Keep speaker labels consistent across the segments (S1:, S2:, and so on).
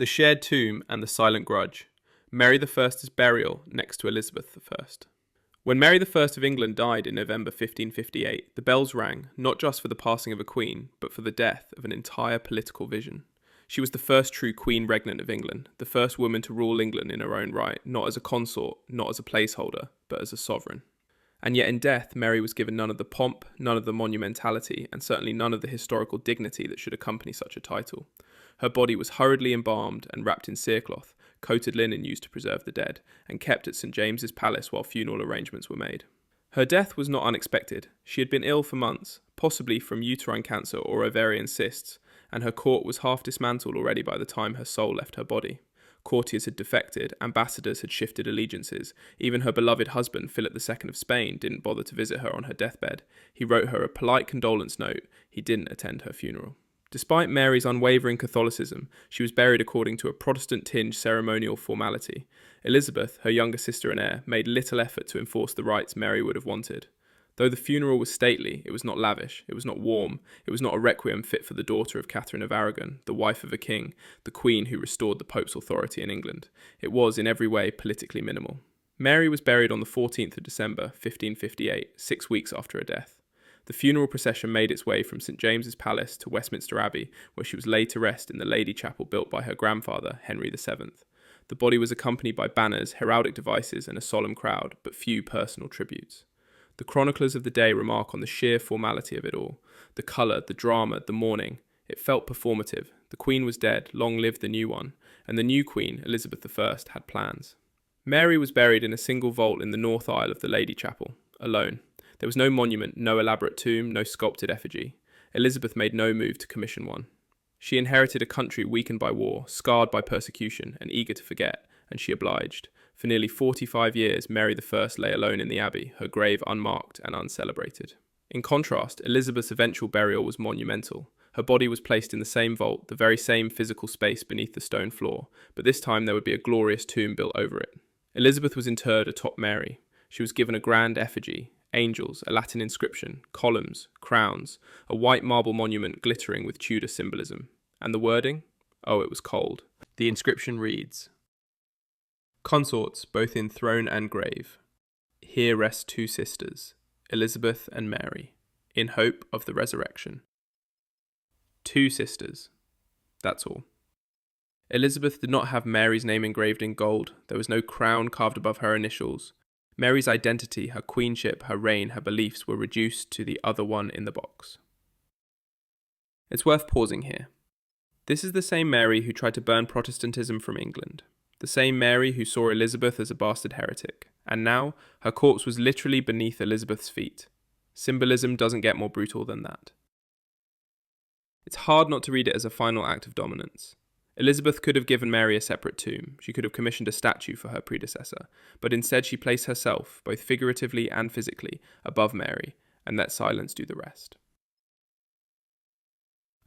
S1: The Shared Tomb and the Silent Grudge. Mary I's burial next to Elizabeth I. When Mary I of England died in November 1558, the bells rang, not just for the passing of a queen, but for the death of an entire political vision. She was the first true queen regnant of England, the first woman to rule England in her own right, not as a consort, not as a placeholder, but as a sovereign. And yet in death, Mary was given none of the pomp, none of the monumentality, and certainly none of the historical dignity that should accompany such a title. Her body was hurriedly embalmed and wrapped in cerecloth, coated linen used to preserve the dead, and kept at St James's Palace while funeral arrangements were made. Her death was not unexpected. She had been ill for months, possibly from uterine cancer or ovarian cysts, and her court was half dismantled already by the time her soul left her body. Courtiers had defected, ambassadors had shifted allegiances, even her beloved husband, Philip II of Spain, didn't bother to visit her on her deathbed. He wrote her a polite condolence note, he didn't attend her funeral. Despite Mary's unwavering Catholicism, she was buried according to a Protestant-tinged ceremonial formality. Elizabeth, her younger sister and heir, made little effort to enforce the rites Mary would have wanted. Though the funeral was stately, it was not lavish, it was not warm, it was not a requiem fit for the daughter of Catherine of Aragon, the wife of a king, the queen who restored the Pope's authority in England. It was, in every way, politically minimal. Mary was buried on the 14th of December, 1558, 6 weeks after her death. The funeral procession made its way from St James's Palace to Westminster Abbey, where she was laid to rest in the Lady Chapel built by her grandfather, Henry VII. The body was accompanied by banners, heraldic devices, and a solemn crowd, but few personal tributes. The chroniclers of the day remark on the sheer formality of it all. The colour, the drama, the mourning. It felt performative. The Queen was dead, long live the new one, and the new Queen, Elizabeth I, had plans. Mary was buried in a single vault in the north aisle of the Lady Chapel, alone. There was no monument, no elaborate tomb, no sculpted effigy. Elizabeth made no move to commission one. She inherited a country weakened by war, scarred by persecution, and eager to forget, and she obliged. For nearly 45 years, Mary I lay alone in the abbey, her grave unmarked and uncelebrated. In contrast, Elizabeth's eventual burial was monumental. Her body was placed in the same vault, the very same physical space beneath the stone floor, but this time there would be a glorious tomb built over it. Elizabeth was interred atop Mary. She was given a grand effigy, angels, a Latin inscription, columns, crowns, a white marble monument glittering with Tudor symbolism. And the wording? Oh, it was cold. The inscription reads, "Consorts, both in throne and grave. Here rest two sisters, Elizabeth and Mary, in hope of the resurrection." 2 sisters. That's all. Elizabeth did not have Mary's name engraved in gold. There was no crown carved above her initials. Mary's identity, her queenship, her reign, her beliefs were reduced to the other one in the box. It's worth pausing here. This is the same Mary who tried to burn Protestantism from England. The same Mary who saw Elizabeth as a bastard heretic. And now, her corpse was literally beneath Elizabeth's feet. Symbolism doesn't get more brutal than that. It's hard not to read it as a final act of dominance. Elizabeth could have given Mary a separate tomb. She could have commissioned a statue for her predecessor, but instead she placed herself, both figuratively and physically, above Mary, and let silence do the rest.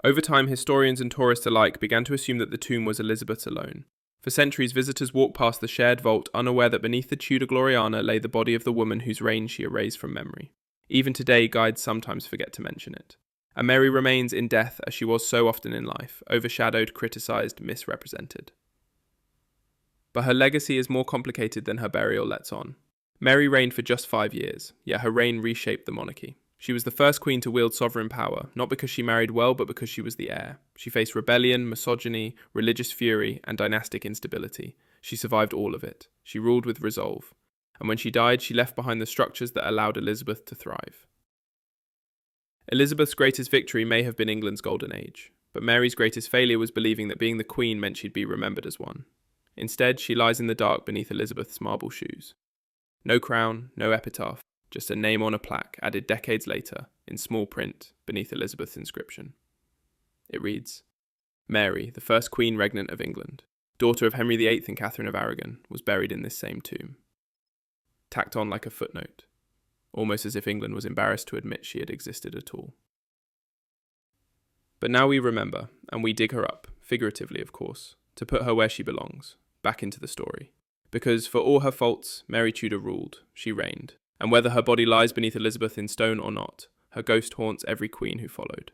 S1: Over time, historians and tourists alike began to assume that the tomb was Elizabeth's alone. For centuries, visitors walked past the shared vault, unaware that beneath the Tudor Gloriana lay the body of the woman whose reign she erased from memory. Even today, guides sometimes forget to mention it. And Mary remains in death as she was so often in life, overshadowed, criticised, misrepresented. But her legacy is more complicated than her burial lets on. Mary reigned for just 5 years, yet her reign reshaped the monarchy. She was the first queen to wield sovereign power, not because she married well, but because she was the heir. She faced rebellion, misogyny, religious fury, and dynastic instability. She survived all of it. She ruled with resolve. And when she died, she left behind the structures that allowed Elizabeth to thrive. Elizabeth's greatest victory may have been England's golden age, but Mary's greatest failure was believing that being the queen meant she'd be remembered as one. Instead, she lies in the dark beneath Elizabeth's marble shoes. No crown, no epitaph, just a name on a plaque added decades later, in small print, beneath Elizabeth's inscription. It reads, "Mary, the first queen regnant of England, daughter of Henry VIII and Catherine of Aragon, was buried in this same tomb." Tacked on like a footnote, almost as if England was embarrassed to admit she had existed at all. But now we remember, and we dig her up, figuratively of course, to put her where she belongs, back into the story. Because for all her faults, Mary Tudor ruled, she reigned, and whether her body lies beneath Elizabeth in stone or not, her ghost haunts every queen who followed.